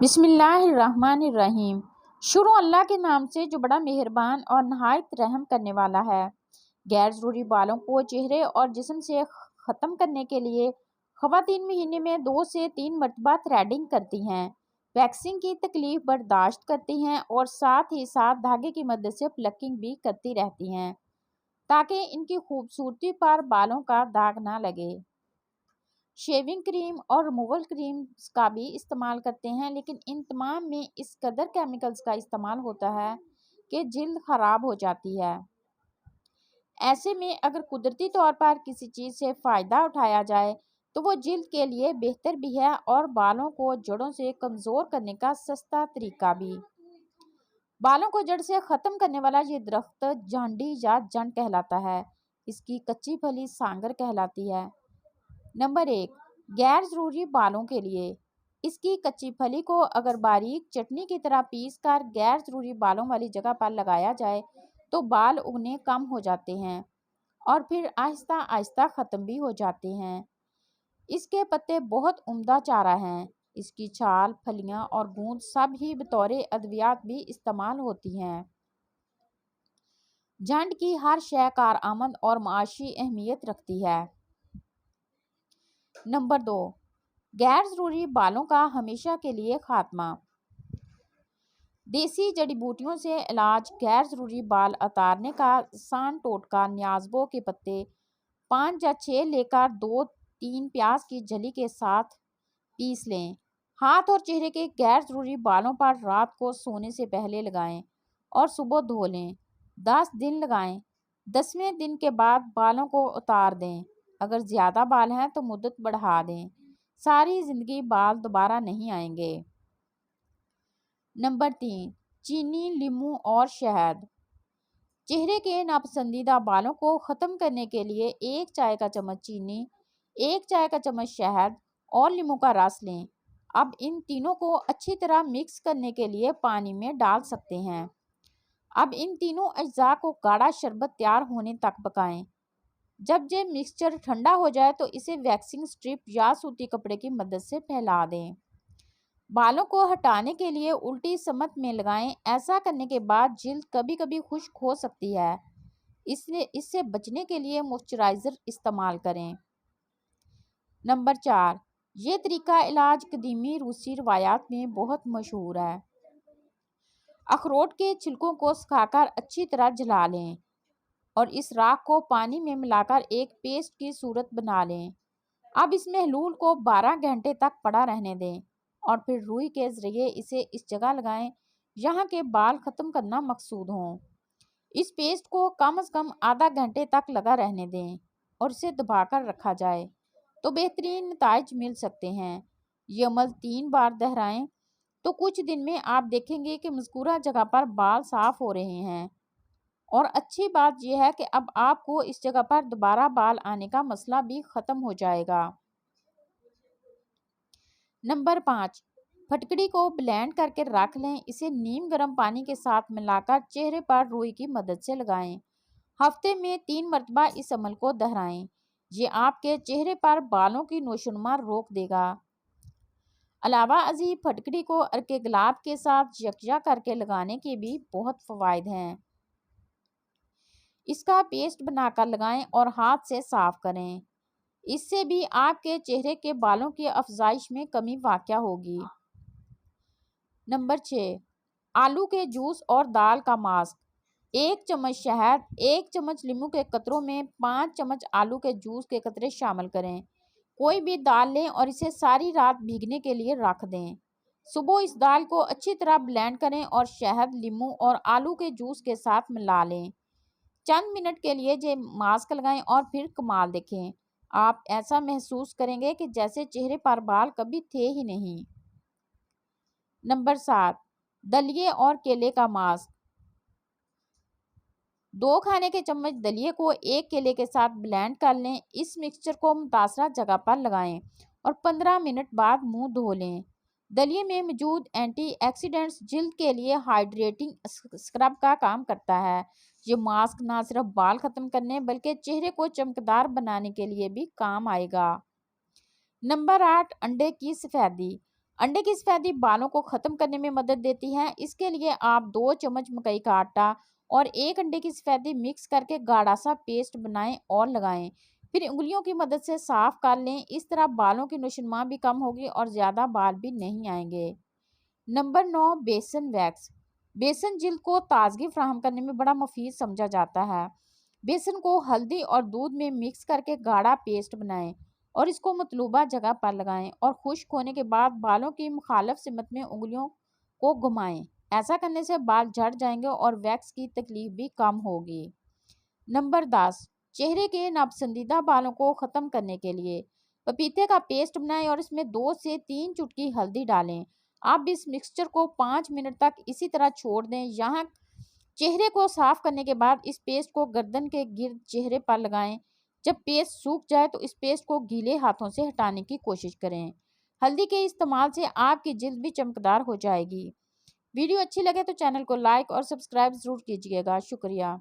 بسم اللہ الرحمن الرحیم۔ شروع اللہ کے نام سے جو بڑا مہربان اور نہایت رحم کرنے والا ہے۔ غیر ضروری بالوں کو چہرے اور جسم سے ختم کرنے کے لیے خواتین مہینے میں 2 سے 3 مرتبہ تھریڈنگ کرتی ہیں، ویکسنگ کی تکلیف برداشت کرتی ہیں اور ساتھ ہی ساتھ دھاگے کی مدد سے پلکنگ بھی کرتی رہتی ہیں تاکہ ان کی خوبصورتی پر بالوں کا داغ نہ لگے۔ شیونگ کریم اور ریموول کریم کا بھی استعمال کرتے ہیں، لیکن ان تمام میں اس قدر کیمیکلز کا استعمال ہوتا ہے کہ جلد خراب ہو جاتی ہے۔ ایسے میں اگر قدرتی طور پر کسی چیز سے فائدہ اٹھایا جائے تو وہ جلد کے لیے بہتر بھی ہے اور بالوں کو جڑوں سے کمزور کرنے کا سستا طریقہ بھی۔ بالوں کو جڑ سے ختم کرنے والا یہ درخت جھانڈی یا جڑ کہلاتا ہے۔ اس کی کچی پھلی سانگر کہلاتی ہے۔ نمبر 1، غیر ضروری بالوں کے لیے۔ اس کی کچی پھلی کو اگر باریک چٹنی کی طرح پیس کر غیر ضروری بالوں والی جگہ پر لگایا جائے تو بال اگنے کم ہو جاتے ہیں اور پھر آہستہ آہستہ ختم بھی ہو جاتے ہیں۔ اس کے پتے بہت عمدہ چارہ ہیں۔ اس کی چھال، پھلیاں اور گوند سب ہی بطور ادویات بھی استعمال ہوتی ہیں۔ جھنڈ کی ہر شے کارآمد اور معاشی اہمیت رکھتی ہے۔ نمبر 2، غیر ضروری بالوں کا ہمیشہ کے لیے خاتمہ۔ دیسی جڑی بوٹیوں سے علاج۔ غیر ضروری بال اتارنے کا آسان ٹوٹکا: نیازبو کے پتے 5 یا 6 لے کر 2-3 پیاز کی جلی کے ساتھ پیس لیں۔ ہاتھ اور چہرے کے غیر ضروری بالوں پر رات کو سونے سے پہلے لگائیں اور صبح دھو لیں۔ 10 دن لگائیں۔ 10ویں دن کے بعد بالوں کو اتار دیں۔ اگر زیادہ بال ہیں تو مدت بڑھا دیں۔ ساری زندگی بال دوبارہ نہیں آئیں گے۔ نمبر 3، چینی، لیموں اور شہد۔ چہرے کے ناپسندیدہ بالوں کو ختم کرنے کے لیے 1 چائے کا چمچ چینی، 1 چائے کا چمچ شہد اور لیموں کا رس لیں۔ اب ان تینوں کو اچھی طرح مکس کرنے کے لیے پانی میں ڈال سکتے ہیں۔ اب ان تینوں اجزاء کو گاڑھا شربت تیار ہونے تک پکائیں۔ جب یہ مکسچر ٹھنڈا ہو جائے تو اسے ویکسنگ سٹرپ یا سوتی کپڑے کی مدد سے پھیلا دیں۔ بالوں کو ہٹانے کے لیے الٹی سمت میں لگائیں۔ ایسا کرنے کے بعد جلد کبھی کبھی خشک ہو سکتی ہے، اس لیے اس سے بچنے کے لیے موئسچرائزر استعمال کریں۔ نمبر 4، یہ طریقہ علاج قدیمی روسی روایات میں بہت مشہور ہے۔ اخروٹ کے چھلکوں کو سکھا کر اچھی طرح جلا لیں اور اس راکھ کو پانی میں ملا کر ایک پیسٹ کی صورت بنا لیں۔ اب اس محلول کو 12 گھنٹے تک پڑا رہنے دیں اور پھر روئی کے ذریعے اسے اس جگہ لگائیں جہاں کے بال ختم کرنا مقصود ہوں۔ اس پیسٹ کو کم از کم آدھا گھنٹے تک لگا رہنے دیں اور اسے دبا کر رکھا جائے تو بہترین نتائج مل سکتے ہیں۔ یہ عمل 3 بار دہرائیں تو کچھ دن میں آپ دیکھیں گے کہ مذکورہ جگہ پر بال صاف ہو رہے ہیں، اور اچھی بات یہ ہے کہ اب آپ کو اس جگہ پر دوبارہ بال آنے کا مسئلہ بھی ختم ہو جائے گا۔ نمبر 5، پھٹکڑی کو بلینڈ کر کے رکھ لیں۔ اسے نیم گرم پانی کے ساتھ ملا کر چہرے پر روئی کی مدد سے لگائیں۔ ہفتے میں 3 مرتبہ اس عمل کو دہرائیں۔ یہ آپ کے چہرے پر بالوں کی نشوونما روک دے گا۔ علاوہ ازیں پھٹکڑی کو عرق گلاب کے ساتھ یکجا کر کے لگانے کے بھی بہت فوائد ہیں۔ اس کا پیسٹ بنا کر لگائیں اور ہاتھ سے صاف کریں۔ اس سے بھی آپ کے چہرے کے بالوں کی افزائش میں کمی واقع ہوگی۔ نمبر 6، آلو کے جوس اور دال کا ماسک۔ 1 چمچ شہد، 1 چمچ لیموں کے قطروں میں 5 چمچ آلو کے جوس کے قطرے شامل کریں۔ کوئی بھی دال لیں اور اسے ساری رات بھیگنے کے لیے رکھ دیں۔ صبح اس دال کو اچھی طرح بلینڈ کریں اور شہد، لیموں اور آلو کے جوس کے ساتھ ملا لیں۔ چند منٹ کے لیے یہ ماسک لگائیں اور پھر کمال دیکھیں۔ آپ ایسا محسوس کریں گے کہ جیسے چہرے پر بال کبھی تھے ہی نہیں۔ نمبر 7، دلیے اور کیلے کا ماسک۔ 2 کھانے کے چمچ دلیے کو 1 کیلے کے ساتھ بلینڈ کر لیں۔ اس مکسچر کو متاثرہ جگہ پر لگائیں اور 15 منٹ بعد منہ دھو لیں۔ دلیے میں موجود اینٹی آکسیڈنٹس جلد کے لیے ہائیڈریٹنگ اسکرب کا کام کرتا ہے۔ یہ ماسک نہ صرف بال ختم کرنے بلکہ چہرے کو چمکدار بنانے کے لیے بھی کام آئے گا۔ نمبر 8، انڈے کی سفیدی۔ انڈے کی سفیدی بالوں کو ختم کرنے میں مدد دیتی ہے۔ اس کے لیے آپ 2 چمچ مکئی کا آٹا اور 1 انڈے کی سفیدی مکس کر کے گاڑھا سا پیسٹ بنائیں اور لگائیں، پھر انگلیوں کی مدد سے صاف کر لیں۔ اس طرح بالوں کی نشوونما بھی کم ہوگی اور زیادہ بال بھی نہیں آئیں گے۔ نمبر 9، بیسن ویکس۔ بیسن جلد کو تازگی فراہم کرنے میں بڑا مفید سمجھا جاتا ہے۔ بیسن کو ہلدی اور دودھ میں مکس کر کے گاڑھا پیسٹ بنائیں اور اس کو مطلوبہ جگہ پر لگائیں اور خشک ہونے کے بعد بالوں کی مخالف سمت میں انگلیوں کو گھمائیں۔ ایسا کرنے سے بال جھڑ جائیں گے اور ویکس کی تکلیف بھی کم ہوگی۔ نمبر 10، چہرے کے ناپسندیدہ بالوں کو ختم کرنے کے لیے پپیتے کا پیسٹ بنائیں اور اس میں 2 سے 3 چٹکی ہلدی ڈالیں۔ آپ اس مکسچر کو 5 منٹ تک اسی طرح چھوڑ دیں۔ یہاں چہرے کو صاف کرنے کے بعد اس پیسٹ کو گردن کے گرد چہرے پر لگائیں۔ جب پیسٹ سوکھ جائے تو اس پیسٹ کو گیلے ہاتھوں سے ہٹانے کی کوشش کریں۔ ہلدی کے استعمال سے آپ کی جلد بھی چمکدار ہو جائے گی۔ ویڈیو اچھی لگے تو چینل کو لائک اور سبسکرائب ضرور کیجیے گا۔ شکریہ۔